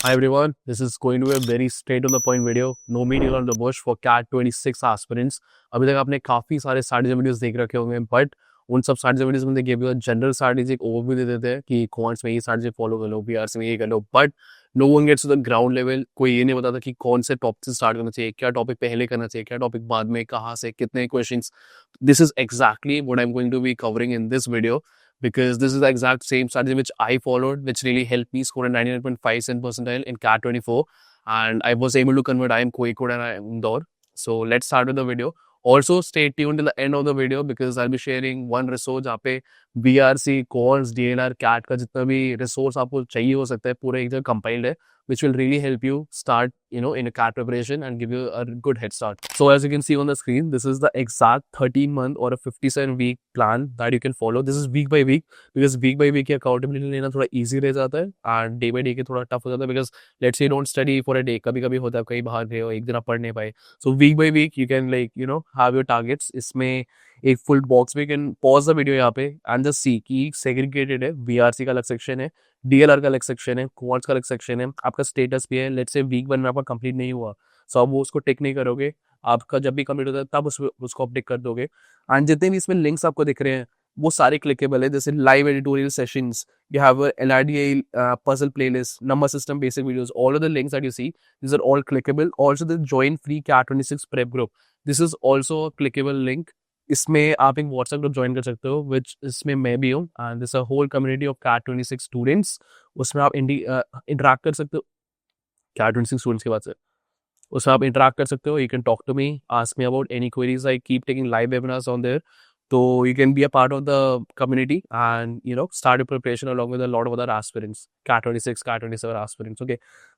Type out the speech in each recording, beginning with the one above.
Hi everyone, this is going to be a very straight to the point video. No meat on the bush for CAT 26 aspirants. अभी तक आपने काफी सारे strategy videos देख रखे होंगे, बट उन सब स्ट्रैटेजी वीडियोस में देखिए जनरल स्ट्रैटेजी एक ओवरव्यू दे देते हैं कि क्वांट्स में ये स्ट्रैटेजी फॉलो कर लो, बीआरसी में ये कर लो, but no one gets to the ground level. कोई ये नहीं बताता कि कौन से टॉपिक से स्टार्ट करना चाहिए, क्या टॉपिक पहले करना चाहिए, क्या टॉपिक बाद में, कहाँ से कितने questions. This is exactly what I am going to be covering in this video, because this is the exact same strategy which I followed, which really helped me score a 99.5 cent percentile in CAT 24, and I was able to convert IIM Kozhikode and IIM Indore. So let's start with the video. Also stay tuned till the end of the video because I'll be sharing one resource जहाँ पे BRC, Quants, DLR, CAT का जितना भी resource आपको चाहिए हो सकता है पूरा एक जगह compiled है, which will really help you start, in a CAT preparation and give you a good head start. So as you can see on the screen, this is the exact 13-month or a 57-week plan that you can follow. This is week by week because week by week की accountability लेना थोड़ा easy रह जाता है and day by day के थोड़ा tough हो जाता है because let's say you don't study for a day. कभी-कभी होता है कहीं बाहर गए हो, एक दिन आप पढ़ नहीं पाए. So week by week you can have your targets. इसमें एक फुल बॉक्स में कैन पॉज द वीडियो यहाँ पे एंड जस्ट सी कि सेग्रीगेटेड है. बीआरसी का अलग सेक्शन है, डीएलआर का अलग सेक्शन है, क्वांट्स का अलग सेक्शन है, आपका स्टेटस भी है. लेट्स से वीक 1 में आपका कंप्लीट नहीं हुआ, सो आप वो उसको टिक नहीं करोगे. आपका जब भी कंप्लीट होता है तब उसको आप टिक कर दोगे. एंड जितने भी इसमें लिंक्स आपको दिख रहे हैं वो सारे क्लिकेबल है, जैसे live editorial sessions, you have a LRDA puzzle playlist, number system basic videos, all of the links that you see, these are all clickable. Also the join free CAT 26 prep group, this is also a clickable link. इसमें आप एक WhatsApp group join कर सकते हो, विच इसमें मैं भी हूँ and this a whole community of CAT 26 students. उसमें आप इंटरेक्ट कर सकते हो CAT 26 स्टूडेंट्स के बाद से. उसमें आप इंटरेक्ट कर सकते हो. You can talk to me, ask me about any queries. I keep taking live webinars on there. So you can be a part of the community and start your preparation along with a lot of other aspirants, CAT 26, CAT 27 aspirants. Okay,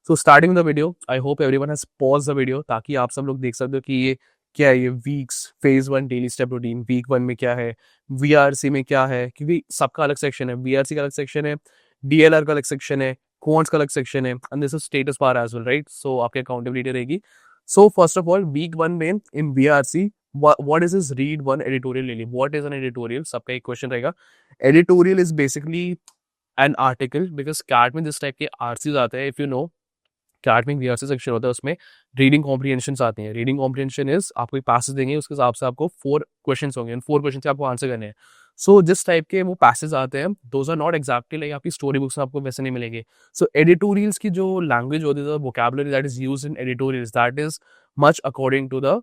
so starting with the video, I hope everyone has paused the video ताकि आप सब लोग देख सकते हो कि ये क्या है. ये weeks phase 1 daily step routine week 1 में क्या है, वीआरसी में क्या है, क्योंकि सबका अलग सेक्शन है. बीआरसी का अलग सेक्शन है, डीएलआर का अलग सेक्शन है, क्वांट्स का अलग सेक्शन है and this is status bar as well, right. So आपकी अकाउंटेबिलिटी रहेगी. So first of all week 1 में in BRC what is this read one editorial really? What is an editorial? सबका एक question रहेगा. Editorial is basically an article because CAT में जिस type के RCs आते हैं, if you know, CAT में VRC सेक्शन होता है, उसमें रीडिंग कॉम्प्रिहेंशन आती हैं. रीडिंग कॉम्प्रिहेंशन इज आपको एक पैसेज देंगे, उसके हिसाब से आपको 4 क्वेश्चन होंगे, 4 क्वेश्चन से आपको आंसर करने हैं. सो जिस टाइप के वो पैसेज आते हैं, those are not exactly like आपकी स्टोरी बुक्स में आपको वैसे नहीं मिलेंगे. सो एडिटोरियल्स की जो लैंग्वेज होती है, vocabulary that is used in editorials, that is much according to the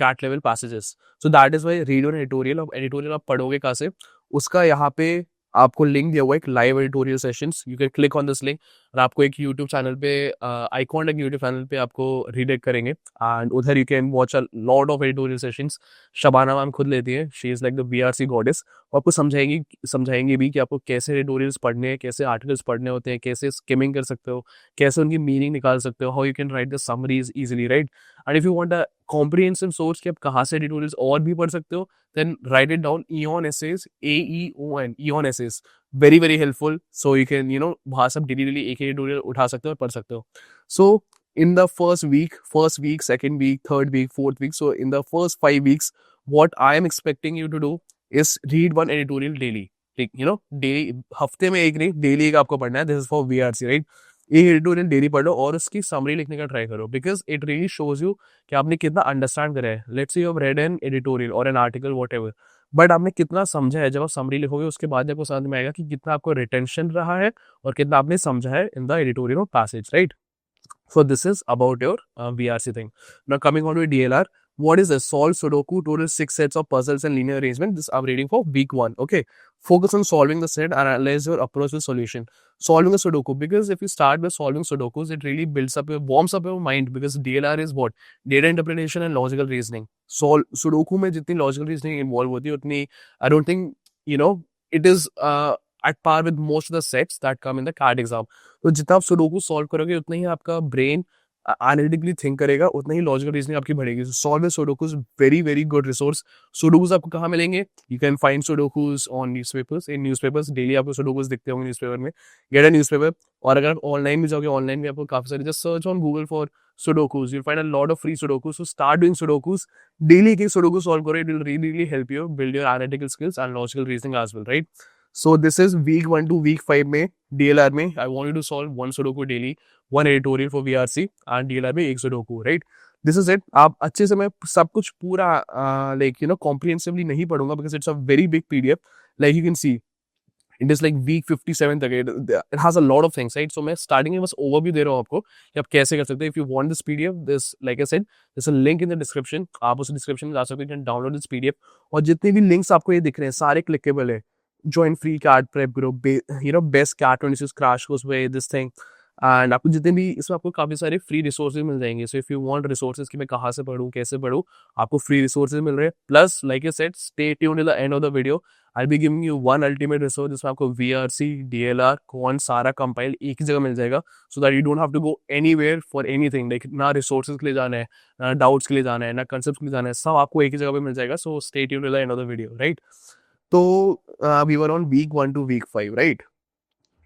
CAT level passages. So that is why read on editorial. अब editorial आप पढ़ोगे कहाँ से, उसका यहाँ पे आपको लिंक दिया हुआ है, एक live editorial sessions. You can click on this link और आपको एक यूट्यूब चैनल पे आइकॉन एक यूट्यूब चैनल पे आपको रीडायरेक्ट करेंगे एंड उधर you can watch a lot of editorial sessions. Shabana ma'am खुद लेती है, she is like the BRC goddess. और आपको समझाएंगे भी कि आपको कैसे एडिटोरियल्स पढ़ने हैं, कैसे आर्टिकल्स पढ़ने होते हैं, कैसे स्किमिंग कर सकते हो, कैसे उनकी मीनिंग निकाल सकते हो, how you can write the summaries easily, right. And if you want a comprehensive source कि आप कहाँ से एडिटोरियल्स और भी पढ़ सकते हो, then write it down. Eon essays, AEON, Eon essays, very very helpful. So you can वहाँ सब daily एक एडिटोरियल उठा सकते हो और पढ़ सकते हो. So in the first week, second week, third week, fourth week, so in the first 5 weeks, what I am expecting you to do is read one editorial daily. Like daily, हफ्ते में एक नहीं, daily एक आपको पढ़ना है. This is for VRC, right? एक editorial daily पढ़ लो और उसकी समरी लिखने का ट्राई करो, because it really shows you कि आपने कितना अंडरस्टैंड करा है. Let's say you have read an editorial और एन आर्टिकल व्हाटएवर, बट आपने कितना समझा है. जब आप समरी लिखोगे उसके बाद आपको समझ में आएगा कि कितना आपको रिटेंशन रहा है और कितना आपने समझा है in the editorial of passage, right. So this is about your VRC thing. Now coming on to DLR, what is this? Solve Sudoku, total 6 sets of puzzles and linear arrangement. This I'm reading for week 1. Okay, focus on solving the set and analyze your approach with solution. Solving a Sudoku, because if you start with solving Sudokus, it really warms up your mind, because DLR is what? Data interpretation and logical reasoning. Sudoku में जितनी logical reasoning involved होती है उतनी I don't think it is at par with most of the sets that come in the CAT exam. तो जितना आप sudoku solve करोगे उतना ही आपका ब्रेन एनालिटिकली थिंक करेगा, उतना ही लॉजिकल रीजनिंग आपकी बढ़ेगी. Solve sudokus very very good resource. Sudokus आपको कहाँ मिलेंगे? You can find sudokus on newspapers. In newspapers daily आपको सुडोकूज दिखते होंगे न्यूज़पेपर में. Get a newspaper. और अगर आप ऑनलाइन भी जाओगे, ऑनलाइन भी आपको काफी सारे, just search on Google for sudokus, you find a lot of free sudokus. So start doing sudokus daily. एक सुडोकू सॉल्व करो, it will really help you build your analytical skills and logical reasoning as well, right. So this is week 1 to week 5 में DLR में I want you to solve 1 sudoku daily, 1 editorial for VRC and DLR में 1 sudoku, right? This is it. आप अच्छे से, मैं सब कुछ पूरा लाइक कॉम्प्रिहेंसिवली नहीं पढ़ूंगा because it's a very big PDF. Like you can see it is like week 57 तक, it has a lot of things, right? So मैं स्टार्टिंग में बस ओवरव्यू दे रहा हूँ आपको कि आप कैसे कर सकते हैं। If you want this PDF, this like I said, this a link in the description, आप उस डिस्क्रिप्शन में जा सकते हो, कैन डाउनलोड दिस पीडीएफ। और जितने भी लिंक्स आपको ये दिख रहे हैं सारे क्लिकेबल है। Join free CAT prep group, best CAT 26 crash course way this thing, and आपको जितने भी इसमें आपको काफी सारे फ्री रिसोर्सेज मिल जाएंगे। So if you want resources कि मैं कहाँ से पढ़ूँ, कैसे पढ़ूँ, आपको फ्री रिसोर्सेज मिल रहे हैं। Plus like I said, stay tuned till the end of the video, I be giving you one ultimate resource जिसमें आपको वीआरसी, डीएलआर, कौन सारा कंपाइल एक ही जगह मिल जाएगा, so that you don't have to go anywhere for anything. Like ना रिसोर्सेज के लिए जाना है, ना डाउट्स के लिए जाना है, ना कंसेप्ट के लिए जाना है, सब आपको एक ही जगह पे मिल जाएगा। So stay tuned till the end of the video, right? तो we were on week 1 to week 5, right?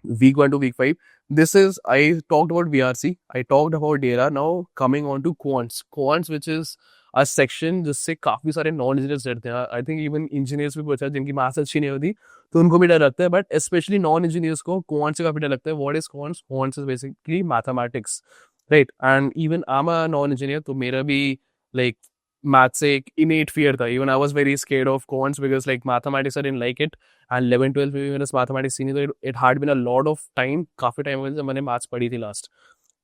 week 1 to week 5. This is, I talked about VRC, I talked about DLR. Now coming on to quants, which is a section जिससे काफी सारे non engineers डरते हैं। I think even engineers भी बचा जिनकी maths अच्छी नहीं होती तो उनको भी डर लगता है, बट स्पेशली नॉन इंजीनियर्स को क्वांट से काफी डर लगता है। What is quants? Quants is basically mathematics, right? And even I am a non engineer, तो मेरा भी लाइक मैथ से एक इनेट फियर था। Even I was very scared of quants because like mathematics I didn't like it, and 11 12 में भी मैंने mathematics सीखी, तो it had been a lot of time, काफी टाइम हो गया जब मैंने मैथ्स पढ़ी थी लास्ट।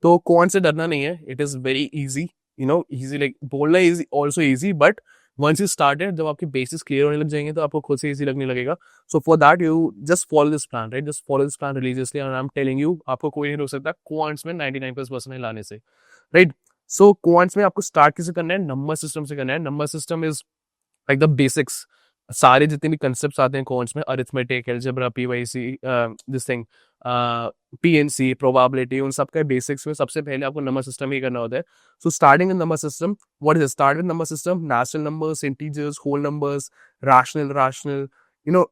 तो क्वांट से डरना नहीं है, it is very easy, easy, like बोलना easy, also easy, but once you started, जब आपके बेसिस क्लियर होने लग जाएंगे तो आपको खुद से इजी लगने लगेगा। So for that you just follow this plan, right? Just follow this plan religiously, and I am telling you, आपको कोई नहीं रोक सकता क्वांट्स में 99% लाने से, राइट? सो क्वांट्स में आपको स्टार्ट किसे करना है? नंबर सिस्टम से करना है। Number system is like the basics. सारे जितने भी कंसेप्ट आते हैं क्वांट्स में, arithmetic, algebra, PYC, this thing, PNC, probability, उन सब का बेसिक्स में सबसे पहले आपको नंबर सिस्टम ही करना होता है। So starting in number system, what is start with number system? Natural numbers, integers, whole numbers, rational, you know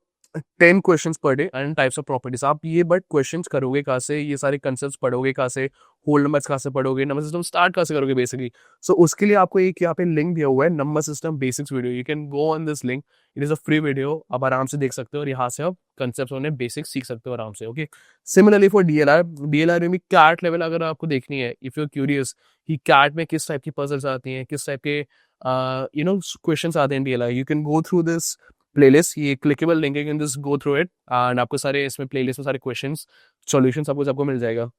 10 questions per day and types of properties. आप ये बट क्वेश्चंस करोगे कहाँ से? ये सारे कंसेप्ट्स पढ़ोगे कहाँ से? होल नंबर्स कहाँ से पढ़ोगे? नंबर सिस्टम स्टार्ट कहाँ से करोगे बेसिकली? सो उसके लिए आपको एक यहाँ पे लिंक दिया हुआ है, number system basics video. You can go on this link, it is a free video, आप आराम से देख सकते हो और यहाँ से आप कंसेप्ट होने बेसिक्स सीख सकते हो आराम से, ओके? सिमिलरली फॉर डीएलआर में भी कैट लेवल अगर आपको देखनी है, इफ यू आर क्यूरियस कि कैट में किस टाइप की पजल्स आती हैं, किस टाइप के क्वेश्चंस आते हैं DLR, you can go through this playlist. ये क्लिकेबल लिंक है, you can just go through it and आपको सारे इसमें प्लेलिस्ट में सारे क्वेश्चंस, सॉल्यूशंस आपको मिल जाएगा।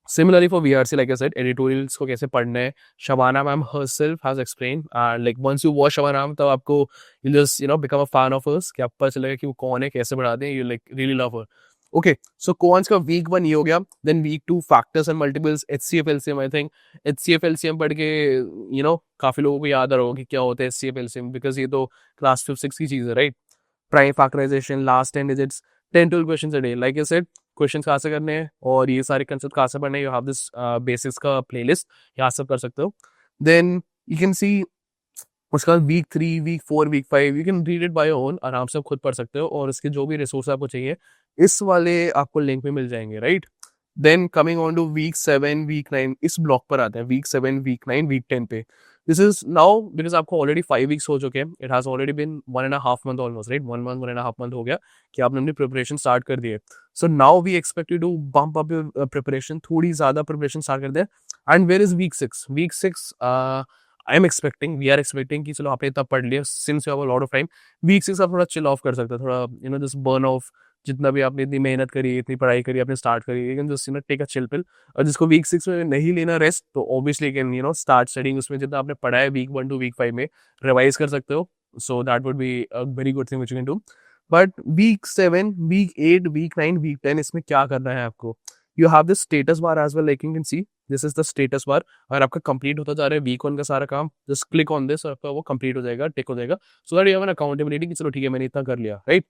Similarly for VRC, like I said, editorials को कैसे पढ़ना है, Shabana ma'am herself has explained. Like once you watch Shabana ma'am, तब आपको you just become a fan of hers, कि आपको पता चलेगा कि वो कौन है, कैसे पढ़ाते हैं, you like really love her. Okay, so quants का week 1 ये हो गया, then week 2 factors and multiples, HCF LCM, I think HCF LCM पढ़ के काफी लोगों को याद आ रहा होगा कि क्या होता है HCF LCM, because ये तो क्लास 5 6 की चीज है, right? Prime factorization, last 10 digits, 10-12 questions a day, like I said, question कहाँ से करने हैं और ये सारे कंसेप्ट कहाँ से पढ़ने हैं, यू हैव दिस बेसिक्स का प्लेलिस्ट, यहाँ सब कर सकते हो। देन यू कैन सी उसके बाद week 3, week 4, week 5, you can read it by your own, आराम से आप खुद पढ़ सकते हो और इसके जो भी रिसोर्स आपको चाहिए इस वाले आपको लिंक में मिल जाएंगे, right? Then coming on to week 7, week 9, इस ब्लॉक पर आते हैं, वीक 7, वीक 9, वीक 10 पे। दिस इज नाउ बिकॉज आपको ऑलरेडी 5 वीक्स हो चुके हैं, it has already been 1.5 month almost, right? 1.5 month हो गया कि आपने अपनी प्रिपरेशन स्टार्ट कर दी है। So now we expect you to bump up your preparation, थोड़ी ज्यादा प्रिपरेशन स्टार्ट कर दें। And where is week 6? Week 6 I am expecting, we are expecting कि चलो आपने इतना पढ़ लिया, since you have a lot of time, week 6 आप थोड़ा चिल ऑफ कर सकते हो, थोड़ा दिस बर्न ऑफ, जितना भी आपने इतनी मेहनत करी, इतनी पढ़ाई करी, आपने स्टार्ट करी, you can just take a chill pill. और जिसको वीक 6 में नहीं लेना रेस्ट, तो ऑब्वियसली कैन स्टार्ट स्टडिंग, उसमें जितना आपने पढ़ा है वीक 1 टू वीक 5 में रिवाइज कर सकते हो। So that would be a very good thing which you can do. But week 7, week 8, week 9, week 10, इसमें क्या करना है आपको? You have this status bar as well, like you can see this is the status bar. अगर आपका complete होता जा रहा है वीक 1 का सारा काम, जस्ट क्लिक ऑन दिस और आपका वो कंप्लीट हो जाएगा, टिक हो जाएगा, so that you have an accountability कि चलो ठीक है मैंने इतना कर लिया, राइट?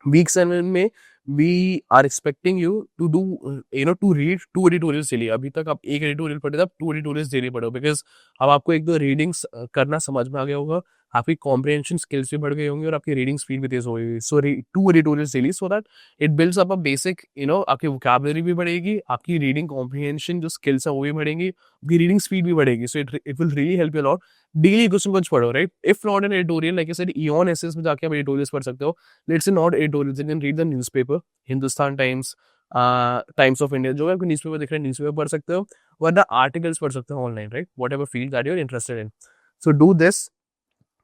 वीक 7 में we are expecting you to do to read 2 editorials daily. अभी तक आप एक एडिटोरियल पढ़े थे, आप 2 एडिटोरियल्स डेली पढ़ो, बिकॉज अब आपको 1-2 रीडिंग्स करना समझ में आ गया होगा, आपकी कॉम्प्रिहेंशन स्किल्स भी बढ़ गई होंगी और आपकी रीडिंग स्पीड भी तेज हो गई। सो 2 editorials daily so that it builds up a basic, आपकी वोकैबुलरी भी बढ़ेगी, आपकी रीडिंग कॉम्प्रिहेंशन जो स्किल्स है वो भी बढ़ेंगी, आपकी रीडिंग स्पीड भी बढ़ेगी। So it will really help you lot. Daily कुछ ना कुछ पढ़ो, right? If not an editorial, like I said, इयन एसेस में जाके आप एडिटोरियल्स पढ़ सकते हो। Let's say not editorials, you can read the newspaper, Hindustan Times, Times of India, जो आपको न्यूज़पेपर दिख रहे हैं न्यूज़पेपर पढ़ सकते हो, वरना आर्टिकल्स पढ़ सकते हो online, right? Whatever field that you are interested in. So do this.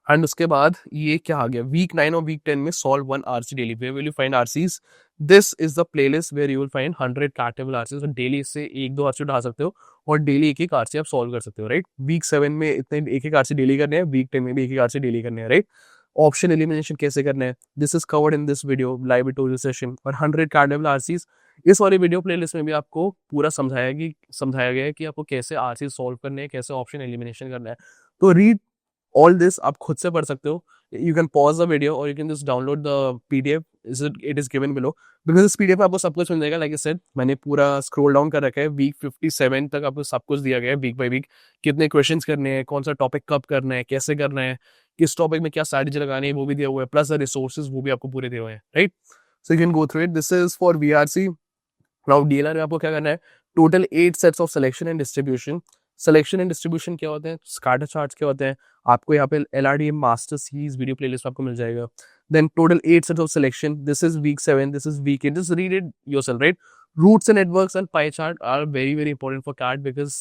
And उसके बाद ये क्या आ गया, वीक 9 और वीक 10 में solve 1 RC daily. Where will you find RCs? This is the playlist where you will find 100 tractable RCs. Daily इससे एक दो आरसी उठा सकते हो और डेली एक एक आरसी आप सॉल्व कर सकते हो, राइट? वीक 7 में इतने एक एक आरसी डेली करने हैं, वीक 10 में भी एक एक आरसी डेली करने हैं, राइट? ऑप्शन एलिमिनेशन कैसे करना है, this is covered in this video live tutorial session. और 100 ट्रैक्टेबल आरसीज, इस वाली वीडियो प्लेलिस्ट में भी आपको पूरा समझाया गया है कि आपको कैसे आरसी सॉल्व करने हैं, कैसे ऑप्शन एलिमिनेशन करना है। तो रीड ऑल दिस, आप खुद से पढ़ सकते हो। You can pause the video और you can just download the PDF, it is given below. Because इस पीडीएफ में आपको सब कुछ मिल जाएगा। लाइक आई सेड, मैंने पूरा स्क्रॉल डाउन कर रखा है, वीक 57 तक आपको सब कुछ दिया गया है, वीक बाय वीक कितने क्वेश्चंस करने हैं, कौन सा टॉपिक कब करना है, कैसे करना है, किस टॉपिक में क्या स्ट्रैटेजी लगानी है, वो भी दिया हुआ है, प्लस द रिसोर्सेज वो भी आपको पूरे दिए हुए हैं, right? So you can go through it. This is for VRC. Now DLR में आपको क्या करना है, total 8 sets of selection and distribution. Selection and distribution क्या होते हैं, स्कैटर चार्ट्स क्या होते हैं, आपको यहाँ पे LRDM master series video playlist आपको मिल जाएगा। Then total 8 sets of selection, this is week 7, this is week 8, just read it yourself, right? Routes and networks and pie chart are very very important for CAT, because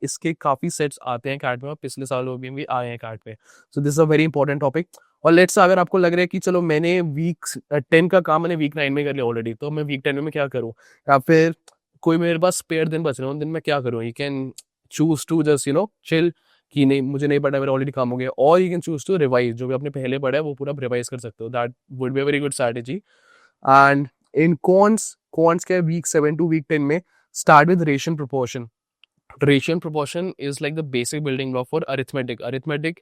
इसके काफी sets आते हैं cat में और पिछले सालों में भी आए हैं कैट में। सो this is a very important topic. और लेट्स, अगर आपको लग रहा है कि चलो मैंने वीक 10 का काम मैंने वीक 9 में कर लिया ऑलरेडी, तो मैं वीक 10 में क्या करूँ, या फिर कोई मेरे पास स्पेयर दिन बच रहे हो, दिन में क्या करूँ, you can choose to just chill, कि नहीं मुझे नहीं पढ़ना, मेरा ऑलरेडी काम हो गया। और you can choose to revise, जो भी आपने पहले पढ़ा है वो पूरा रिवाइज कर सकते हो। That would be a very good strategy. And in quants के वीक 7 टू वीक 10 में start with ratio proportion. Ratio proportion is like the basic building block for arithmetic,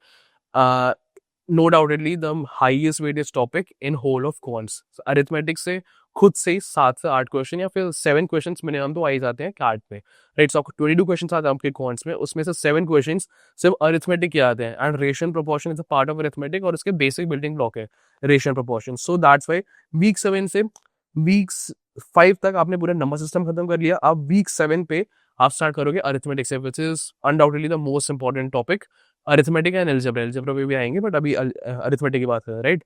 no doubtedly the highest weightage topic in whole of quants. Arithmetic से खुद से ही 7 से 8 question या फिर 7 question minimum तो आ ही जाते हैं कैट में, राइट? सो आपको 22 क्वेश्चन आते हैं आपके क्वांट्स में, उसमें से 7 क्वेश्चन सिर्फ अरिथमेटिक के आते हैं। And ratio proportion is a part of arithmetic और इसके बेसिक बिल्डिंग ब्लॉक है ratio proportion. So that's why week 7 से वीक 5 तक आपने पूरा नंबर सिस्टम खत्म कर लिया। अब वीक 7 पे आप स्टार्ट करोगे अरिथमेटिक से, which is undoubtedly the most important topic. Arithmetic and algebra पे भी आएंगे, बट अभी अरिथमेटिक की बात कर रहे हैं, right?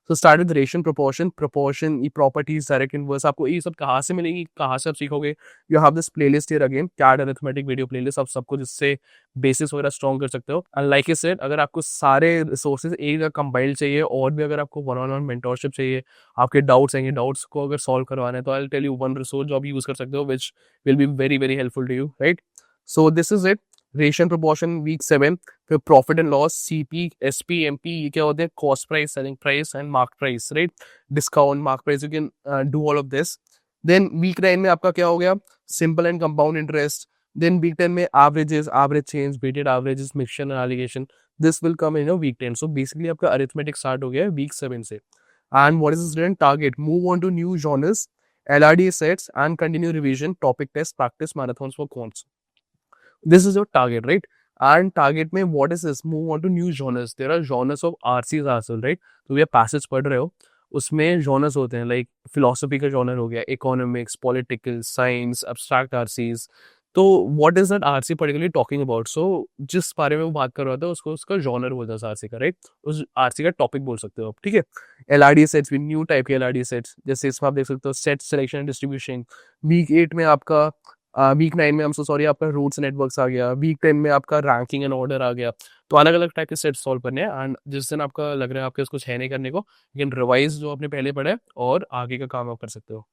So start with ratio proportion, ये प्रॉपर्टीज, डायरेक्ट इनवर्स, आपको ये सब कहाँ से मिलेगी, कहाँ से आप सीखोगे? You have this playlist here again, CAT arithmetic video playlist, आप सबको जिससे बेसिस वगैरह स्ट्रॉन्ग कर सकते हो। एंड लाइक आई सेड, अगर आपको सारे रिसोर्सेज एक जगह कंपाइल चाहिए और भी अगर आपको वन ऑन वन मेंटोरशिप चाहिए, आपके डाउट्स आएंगे, डाउट्स को अगर सॉल्व करवाना है, तो I will tell you one resource जो आप यूज कर सकते हो, which will be very very helpful to you, right? So this is it, ratio proportion week 7। फिर profit and loss, CP, SP, MP, ये क्या होते हैं, cost price, selling price and mark price, right? Discount, mark price, you can do all of this. Then week 9 में आपका क्या हो गया, simple and compound interest. Then week 10 में averages, average change, weighted averages, mixture and alligation, this will come in week 10। So basically आपका arithmetic start हो गया है वीक 7 से। And what is this target, move on to new genres, LRD sets and continue revision, topic test, practice marathons for quants. This is your target, right? And target में what is this? Move on to new genres. There are genres of RCs as well, right? तो ये passage पढ़ रहे हो, उसमें genres होते हैं, like philosophy का genre हो गया, economics, political, science, abstract RCs. तो what is that RC particularly talking about? So जिस बारे में वो बात कर रहा था उसको उसका genre बोलता है RC का, right? उस RC का टॉपिक बोल सकते हो आप, ठीक है? LRD सेट्स भी न्यू टाइप के LRD सेट्स, जैसे इसमें आप देख सकते हो set selection and distribution. Week 8 में आपका, वीक 9 में हम सॉरी आपका रूट्स नेटवर्क्स आ गया, वीक 10 में आपका रैंकिंग एंड ऑर्डर आ गया। तो अलग अलग टाइप के सेट सॉल्व करने हैं। एंड जिस दिन आपका लग रहा है आपके कुछ है नहीं करने को, लेकिन रिवाइज जो आपने पहले पढ़ा है और आगे का काम आप कर सकते हो।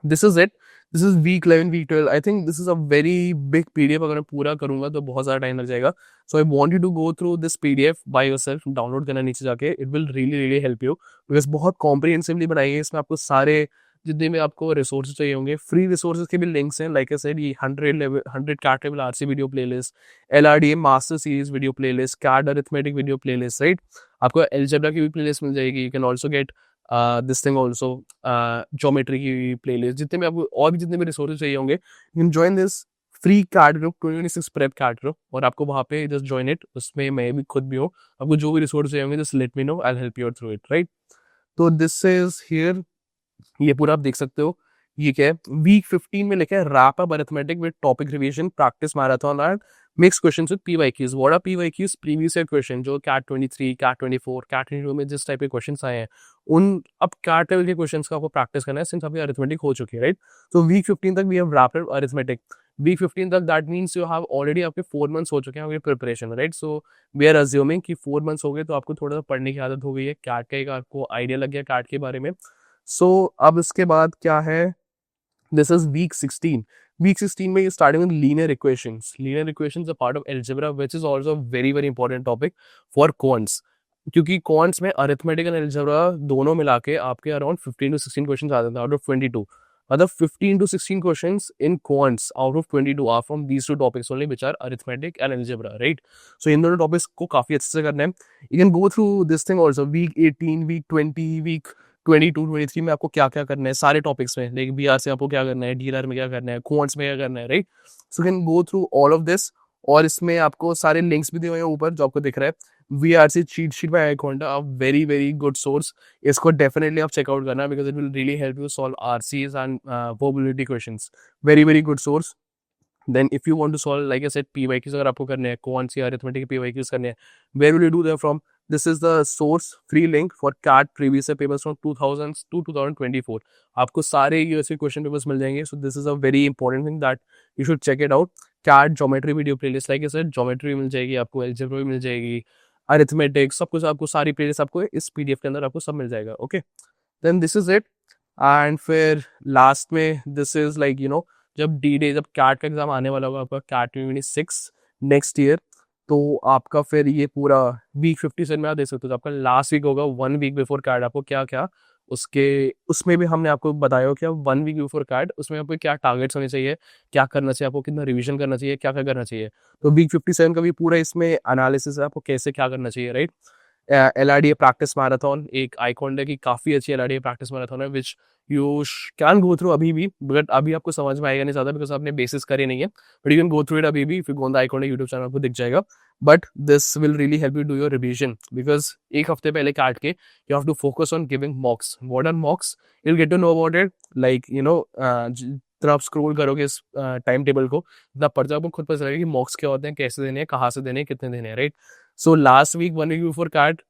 This is it, this is week 11, week 12। I think this is a very big PDF, अगर मैं पूरा करूंगा तो बहुत ज़्यादा टाइम लग जाएगा। So I want you to go through this PDF by yourself, download करना नीचे जाके, it will really really help you, because बहुत कॉम्प्रिहेंसिवली बनाई है। इसमें आपको सारे जितने भी आपको रिसोर्सेज चाहिए होंगे, फ्री रिसोर्सेज के भी लिंक्स हैं। लाइक आई सेड, ये 100 कैटेबल RC video playlist, LRDA master series video playlist, CAT arithmetic video playlist, right? आपको एल्जेब्रा की भी प्लेलिस्ट मिल जाएगी। You can also get this thing also, geometry की प्लेलिस्ट, जितने भी आपको और भी जितने भी रिसोर्सेज चाहिए होंगे, you can join this free CAT group 2026 prep CAT group, और आपको वहाँ पे जस्ट ज्वाइन इट, उसमें मैं भी खुद भी हूँ, आपको जो भी रिसोर्स चाहिए होंगे just let me know, I will help you through it, right. तो दिस इज हियर, ये पूरा आप देख सकते हो। ये क्या है, वीक 15 में लिखा है wrap up arithmetic with topic revision practice marathon and mix questions with PYQs. What are PYQs? Previous year question, जो कैट 23, कैट 24, कैट 22 में जिस टाइप के क्वेश्चंस आए हैं, उन अब कैट लेवल के क्वेश्चंस का आपको प्रैक्टिस करना है, सिंस अभी अरिथमेटिक हो चुकी है, राइट। तो वीक 15 तक we have wrapped up arithmetic. Week 15 तक that means you have already, आपके 4 मंथ्स हो चुके हैं आपकी preparation, right. So we are assuming कि 4 मंथ्स हो गए, तो आपको थोड़ा सा पढ़ने की आदत हो गई है, कैट का एक आपको आइडिया लग गया कैट के बारे में। सो अब इसके बाद क्या है, दिस इज वीक 16। वीक 16 में starting with linear equations. Linear equations a part of algebra which is also very very important topic for quants, क्योंकि क्वांट्स में अरिथमेटिक एंड अलजेब्रा दोनों मिला के आपके अराउंड 15 to 16 क्वेश्चंस आते थे आउट ऑफ 22। मतलब 15 to 16 questions in quants out of 22 are from these two topics only which are arithmetic and algebra, right. So in दोनों टॉपिक्स को काफी अच्छे से करना है। You can go through this thing also, week 18, week 20, week 22, 23 में आपको क्या क्या करना है सारे टॉपिक्स में, लाइक बीआर से आपको क्या करना है, डीआर में क्या करना है, क्वांट्स में क्या करना है, right. So can go through all of this, और इसमें आपको सारे लिंक्स भी दिए हुए हैं ऊपर जो आपको दिख रहा है। VRC चीट शीट बाय आईकोंडा, a very very good source. इसको डेफिनेटली आप चेकआउट करना, because it will really help you solve RCs and probability questions. Very very good source. Then if you want to solve, like I said, PYQs अगर आपको करने हैं, कौन सी arithmetic PYQs करने हैं, where will you do that from? This is the source free link for CAT previous papers from 2000 to 2024। आपको सारे year के क्वेश्चन पेपर्स मिल जाएंगे। So this is a very important thing that you should check it out. CAT geometry video playlist, like I said, geometry मिल जाएगी आपको, algebra भी मिल जाएगी, अरिथमेटिक, सब कुछ आपको, सारी प्लेलिस्ट आपको इस पीडीएफ के अंदर आपको सब मिल जाएगा, okay. Then this is it. And फिर लास्ट में this is like you know, जब डी डे, जब कैट का एग्जाम आने वाला होगा आपका, कैट 26 नेक्स्ट ईयर, तो आपका फिर ये पूरा वीक 57 में आप देख सकते हो, तो आपका लास्ट वीक होगा 1 वीक बिफोर कैट, आपको क्या क्या उसके, उसमें भी हमने आपको बताया हो कि 1 वीक बिफोर कैट उसमें आपको क्या टारगेट्स होने चाहिए, क्या करना चाहिए आपको, कितना रिवीजन करना चाहिए, क्या क्या करना चाहिए। तो वीक 57 का भी पूरा इसमें एनालिसिस है, आपको कैसे क्या करना चाहिए, राइट। LRDA प्रैक्टिस मैराथन एक आइकॉन है कि काफ़ी अच्छी LRDA प्रैक्टिस मैराथन है, which you can go through अभी भी, बट अभी आपको समझ में आएगा नहीं ज़्यादा, बिकॉज आपने बेसिस करे नहीं है, but you can go through it अभी भी। If you go on the icon YouTube channel आपको दिख जाएगा, but this will really help you do your revision, because एक हफ्ते पहले काट के you have to focus on giving mocks. What are mocks? You will get to know about it, like you know, जितना आप scroll करोगे इस time table को, इतना पढ़ जाओ, आपको खुद पता चलेगा कि मॉक्स क्या होते हैं, कैसे देने हैं, कहाँ से देने हैं, कितने देने हैं, right. So last week 1 week before CAT,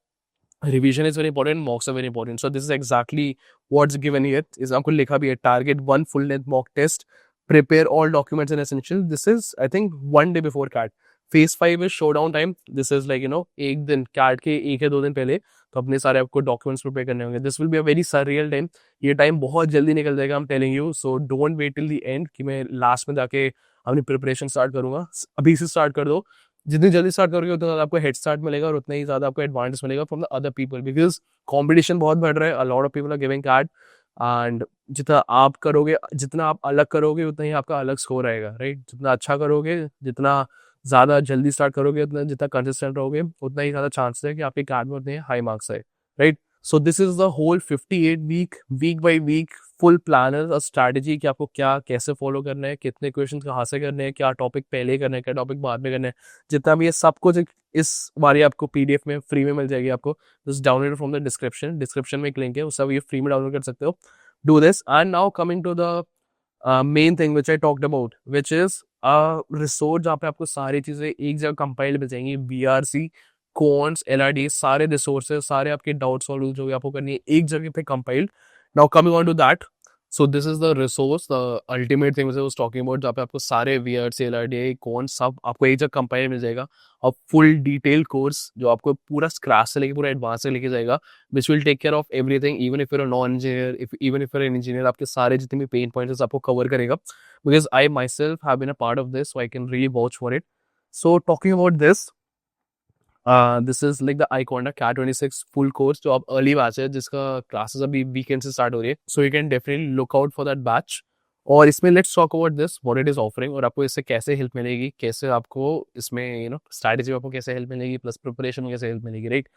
revision is very important, mocks are very important. So this is exactly what's given here, इस आपको लिखा भी है, target 1 full length mock test, prepare all documents and essential. This is I think 1 day before CAT. Phase 5 is showdown time. This is like you know, एक दिन cat के 1 या 2 दिन पहले तो अपने सारे आपको डॉक्यूमेंट्स प्रिपेयर करने होंगे। This will be a very surreal time, ये टाइम बहुत जल्दी निकल जाएगा, I am telling you. So don't wait till the end कि मैं लास्ट में जाके अपनी प्रिपरेशन स्टार्ट करूंगा, अभी से स्टार्ट कर दो। जितनी जल्दी स्टार्ट करोगे उतना ज़्यादा आपको हेड स्टार्ट मिलेगा, और उतना ही ज़्यादा आपको एडवांटेज मिलेगा from the other people, because competition बहुत बढ़ रहा है, a lot of people are giving CAT, and जितना आप करोगे, जितना आप अलग करोगे, उतना ही आपका अलग स्कोर आएगा, राइट। जितना अच्छा करोगे, जितना ज़्यादा जल्दी स्टार्ट करोगे, उतना जितना कंसिस्टेंट रहोगे, उतना ही ज़्यादा चांसेस है कि आपके कैट में उतने हाई मार्क्स आए, right. So this is the whole 58 week by week full planner, strategy कि आपको क्या कैसे फॉलो करना है, कितने क्वेश्चन कहाँ से करने हैं, क्या टॉपिक पहले करना है, क्या टॉपिक बाद में करना है, जितना भी ये सब कुछ इस बारी आपको पीडीएफ में फ्री में मिल जाएगी। आपको just download from the description में एक लिंक है, उस सब ये फ्री में डाउनलोड कर सकते हो। Do this. And now coming to the main thing which I talked about, which is resource जहाँ पे आपको सारी चीजें एक जगह कंपाइल्ड मिल जाएंगी, BRC, कॉन्स, LRD, सारे रिसोर्सेज, सारे आपके डाउट सॉल्व जो भी आपको करनी है एक जगह पे compiled. Now coming on to that, so this is the resource, the ultimate thing was talking about, जहाँ पे आपको सारे VRC, LRD, कौन सब आपको एक जगह कंपाइल मिल जाएगा, और फुल डिटेल कोर्स जो आपको पूरा स्क्रैच से लेके पूरा एडवांस से लेके जाएगा, which will take care of everything, even if you're non engineer, even if you're an engineer, आपके सारे जितने भी पेन पॉइंट्स आपको कवर करेगा, because I myself have been a part of this, so I can really watch for it. So talking about this is like the icon CAT 26 full course, जो आप early batch है, जिसका classes अभी weekend से start हो रही है, so you can definitely look out for that batch. और इसमें let's talk about this, what it is offering, और आपको इससे कैसे हेल्प मिलेगी, कैसे आपको इसमें यू नो स्ट्रैटेजी आपको कैसे हेल्प मिलेगी, प्लस प्रिपरेशन में कैसे हेल्प मिलेगी, right.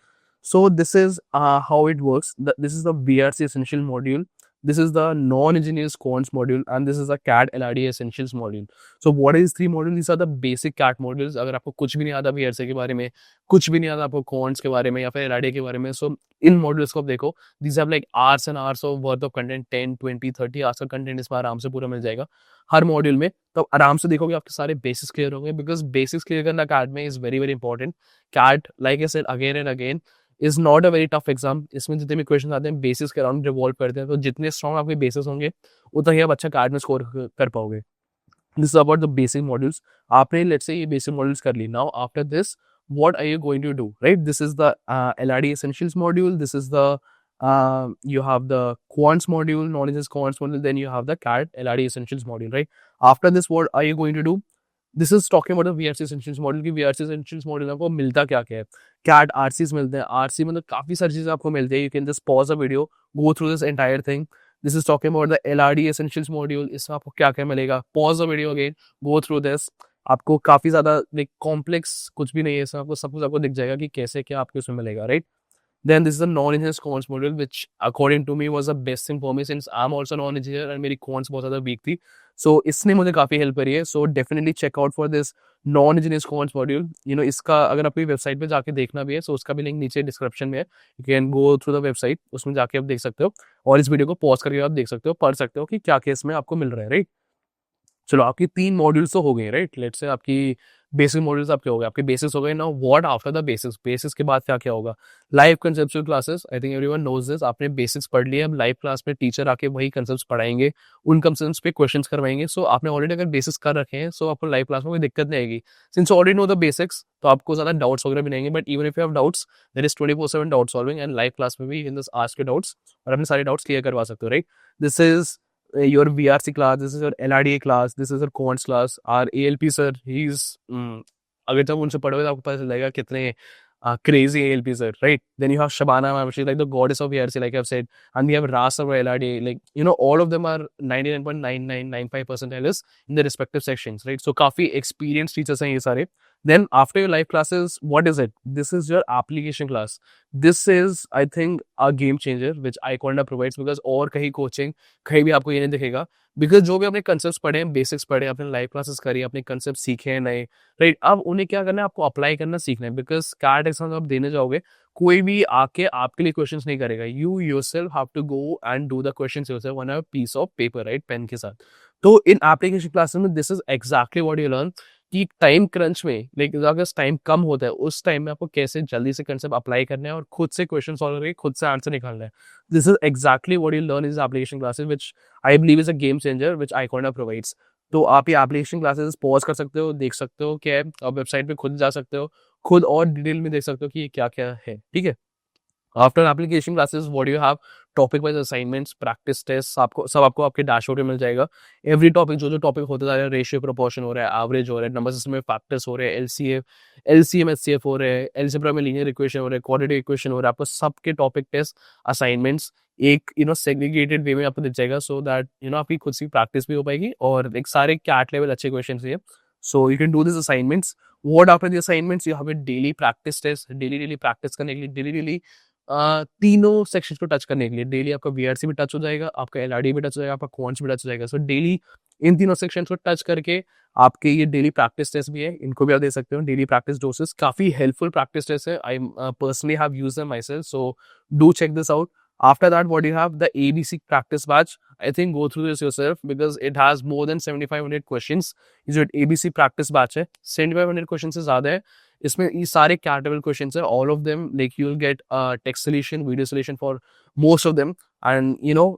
So this is how it works, this is the BRC essential module, this is the non-engineers quants module, and this is the CAD LRD essentials module. So what is three modules? These are the basic CAD modules. अगर आपको कुछ भी नहीं आता VRC के बारे में, कुछ भी नहीं आता आपको quants के बारे में या फिर LRD के बारे में, so इन modules को आप देखो, these have like hours and hours of worth of content, 10, 20, 30 hours का content इसमें आराम से पूरा मिल जाएगा हर मॉड्यूल में. तो आराम से देखोगे आपके सारे बेसिक्स क्लियर होंगे, बिकॉज बेसिक्स क्लियर करना CAD में is very very important. CAD, like I said again and again, is not a very tough exam. इसमें जितने भी क्वेश्चन आते हैं बेसिस के अराउंड रिवॉल्व करते हैं, तो जितने स्ट्रॉन्ग आपके बेसिस होंगे उतना ही आप अच्छा CAD में स्कोर कर पाओगे. This is about the basic modules. आपने लेट्स से ये बेसिक मॉड्यूल्स कर ली. Now after this what are you going to do, right? This is the LRD essentials module. This is the you have the quants module, knowledge is quants module, then you have the CAD LRD essentials module, right? After this, what are you going to do? This is talking about the VRC essentials module. कि VRC essentials module आपको मिलता क्या क्या है. CAD RCs मिलते हैं. RC मतलब काफी सारी चीजें आपको मिलती है. You can just pause the video, go through this entire thing. This is talking about the LRD essentials module. इसमें आपको क्या क्या मिलेगा. Pause the video again, go through this. आपको काफी ज्यादा लाइक कॉम्प्लेक्स कुछ भी नहीं है इसमें. आपको सब कुछ आपको दिख जाएगा कि कैसे क्या आपको इसमें मिलेगा, right? Then this is the non-engineers quants module, which according to me was the best thing for me, since I'm also non-engineer and मेरी quants बहुत ज़्यादा weak थी. So इसने मुझे काफ़ी हेल्प करी है. So definitely check out for this non-engineers quants module. You know, इसका अगर आपकी वेबसाइट पे जाके देखना भी है, so उसका भी लिंक नीचे डिस्क्रिप्शन में है. You can go through the website, उसमें जाके आप देख सकते हो और इस वीडियो को पॉज करके आप देख सकते हो, पढ़ सकते हो कि क्या क्या इसमें आपको मिल रहा है, राइट? चलो आपकी 3 मॉड्यूल्स तो हो गए, राइट? लेट्स से आपकी बेसिक मॉड्यूल्स आपके हो गए, आपके बेसिक्स हो गए. Now what after the basics? Basics के बाद क्या क्या होगा? Live conceptual classes. I think everyone knows this. आपने बेसिक्स पढ़ लिए, अब लाइव क्लास में टीचर आके वही कंसेप्ट्स पढ़ाएंगे, उन कंसेप्ट्स पे क्वेश्चंस करवाएंगे. सो आपने ऑलरेडी अगर बेसिक्स कर रखे हैं, सो आपको लाइव क्लास में कोई दिक्कत नहीं आएगी. Since already know the basics, तो आपको ज्यादा डाउट्स वगैरह भी नहीं आएंगे. But even if you have doubts, there is 24/7 doubt solving, and live class में भी in this ask your doubts और अपने सारे डाउट्स क्लियर करवा सकते हो, right? This is your VRC class, this is your LRDA class, this is your quants class. Our ALP sir, he's अगर जब उनसे पढ़ोगे तो आपको पता चल जाएगा कितने crazy ALP sir, right? Then you have Shabana ma'am, she's like the goddess of VRC, like I've said, and we have Ras of LRDA, like you know, all of them are 99.9995% in their respective sections, right? So काफी experienced teachers हैं ये सारे. Then after your live classes, what is it? This is your application class. This is, I think, a game changer which iConda provides, because और कहीं coaching कहीं भी आपको ये नहीं दिखेगा. बिकॉज जो भी आपने कंसेप्ट पढ़े हैं, बेसिक्स पढ़े, आपने लाइव क्लासेस करी, आपने कंसेप्ट सीखे हैं नए, राइट? अब उन्हें क्या करना है, आपको अप्लाई करना सीखना है. बिकॉज CAT एग्जाम आप देने जाओगे, कोई भी आके आपके लिए क्वेश्चंस नहीं करेगा. You yourself have to go and do the questions yourself on a piece of paper, right? Pen के साथ. तो इन एप्लीकेशन क्लासेस में this is exactly what you learn, कि टाइम क्रंच में, लाइक अगर टाइम कम होता है, उस टाइम में आपको कैसे जल्दी से कंसेप्ट अप्लाई करना है और खुद से क्वेश्चन सॉल्व करके खुद से आंसर निकालना है. This is exactly what you learn is application classes, which I believe is a game changer which iConda provides. तो आप ये एप्लीकेशन क्लासेस पॉज कर सकते हो, देख सकते हो क्या है, आप वेबसाइट पे खुद जा सकते हो, खुद और डिटेल में देख सकते हो कि ये क्या क्या है, ठीक है? After application classes what you have, topic wise assignments, practice test, आपको सब आपको आपके डैशबोर्ड में मिल जाएगा. एवरी टॉपिक जो जो टॉपिक होते जा रहे हैं, रेशियो प्रोपोर्शन हो रहा है, एवरेज हो रहा है, नंबर सिस्टम में फैक्टर्स हो रहे हैं, LCM HCF हो रहे हैं, अलजेब्रा में लीनियर इक्वेशन हो रहा है, क्वाड्रेटिक इक्वेशन हो रहा है, आपको सबके टॉपिक टेस्ट असाइनमेंट्स एक सेग्रीगेटेड वे में आपको दिख जाएगा, सो दैट आपकी खुद से प्रैक्टिस भी हो पाएगी और एक सारे CAT लेवल अच्छे क्वेश्चन है. So you can do this assignments. What after the assignments, you have a daily practice test. Daily practice करने के लिए डेली तीनों सेक्शंस को टच करने के लिए डेली आपका VRC भी टच हो जाएगा, आपका LRD भी टच हो जाएगा, आपका क्वांट्स भी टच हो जाएगा. सो डेली इन तीनों सेक्शंस को टच करके आपके ये डेली प्रैक्टिस टेस्ट भी है, इनको भी आप दे सकते हो. डेली प्रैक्टिस डोसेस काफी हेल्पफुल प्रैक्टिस टेस्ट है. I personally have used them myself, so do check this out. After that, what you have, the ABC practice batch. I think go through this yourself because it has more than 7,500 questions. ये जो ABC practice batch है, 7,500 questions से ज़्यादा है. इसमें ये सारे CAT-level questions है. All of them, like you'll get text solution, video solution for most of them. And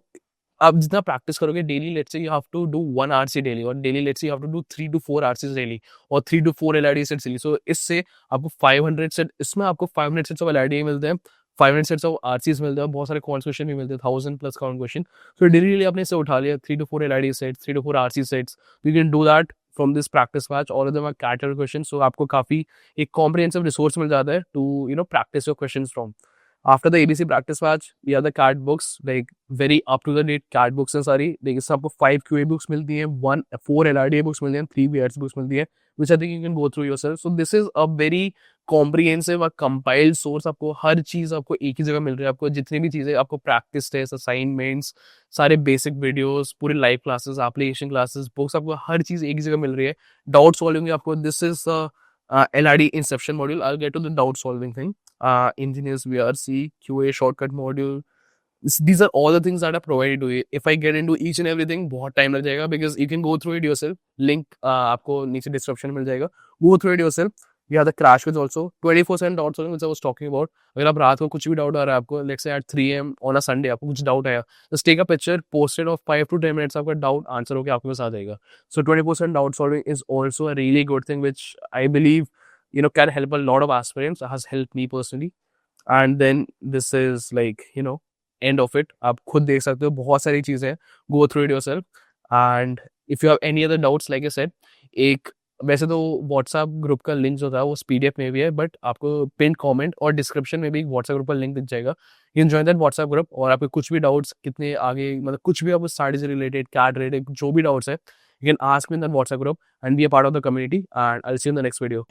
आप जितना प्रैक्टिस करोगे daily, let's say you have to do 1 RC daily, और daily let's say you have to do 3 to 4 RCs daily और 3 to 4 LRD sets daily. So इससे आपको 500 set, इसमें आपको 500 sets of LRD मिलते हैं, 500 सेट्स ऑफ RCs मिलते हैं, बहुत सारे क्वांट क्वेश्चन भी मिलते हैं, 1000+ काउंट क्वेश्चन. सो डेली आपने इसे उठा लिया, 3 to 4 LRD sets, 3 to 4 RC sets. You can do that from this practice batch. All of them are CAT-level question. So आपको काफी एक कॉम्प्रिहेंसिव रिसोर्स मिल जाता है to practice your questions from. After the ABC practice batch, we have the CAT books, like very up to the date CAT books हैं सारी. देखिए इससे आपको 5 QA books मिलती हैं, 4 LRDA books मिलती हैं, 3 VRC books मिलती हैं, which I think you can go through yourself. So this is a very comprehensive compiled source, आपको हर चीज़ आपको एक ही जगह मिल रही है। आपको जितनी भी चीज़ें, आपको प्रैक्टिस टेस्ट, असाइनमेंट्स, सारे बेसिक वीडियोस, पूरे live classes, application classes, books, आपको हर चीज़ एक ही जगह मिल रही है। डाउट सॉल्विंग आपको, this is LRD inception module. I get to the doubt solving thing, engineers VRC QA shortcut module. These are all the things that are provided to you. If I get into each and everything, बहुत time लग जाएगा, because you can go through it yourself. Link आपको नीचे description में मिल जाएगा, go through it yourself. You have the crash quiz also, 24/7 doubt solving, which I was talking about. अगर आप रात को कुछ भी डाउट आ रहा है आपको, let's say at 3 AM on a Sunday आपको कुछ डाउट आया, just take a picture, post it of 5 to 10 minutes, आपका डाउट आंसर होकर आपके पास आ जाएगा. So 24/7 doubt solving is also a really good thing, which I believe can help a lot of aspirants. It has helped me personally. And then this is like end of it. आप खुद देख सकते हो, बहुत सारी चीज़ें हैं, go through it yourself. And if you have any other doubts, like I said, एक वैसे तो व्हाट्सएप ग्रुप का लिंक जो था वो PDF में भी है, बट आपको पिन कमेंट और डिस्क्रिप्शन में भी व्हाट्सएप ग्रुप का लिंक दिख जाएगा. You can join that WhatsApp group, और आपके कुछ भी डाउट्स, कितने आगे मतलब कुछ भी आपको स्टडी से रिलेटेड, कैट रिलेटेड जो भी डाउट्स है, you can ask me in that WhatsApp group and be a part of the community, and I'll see you in the next video.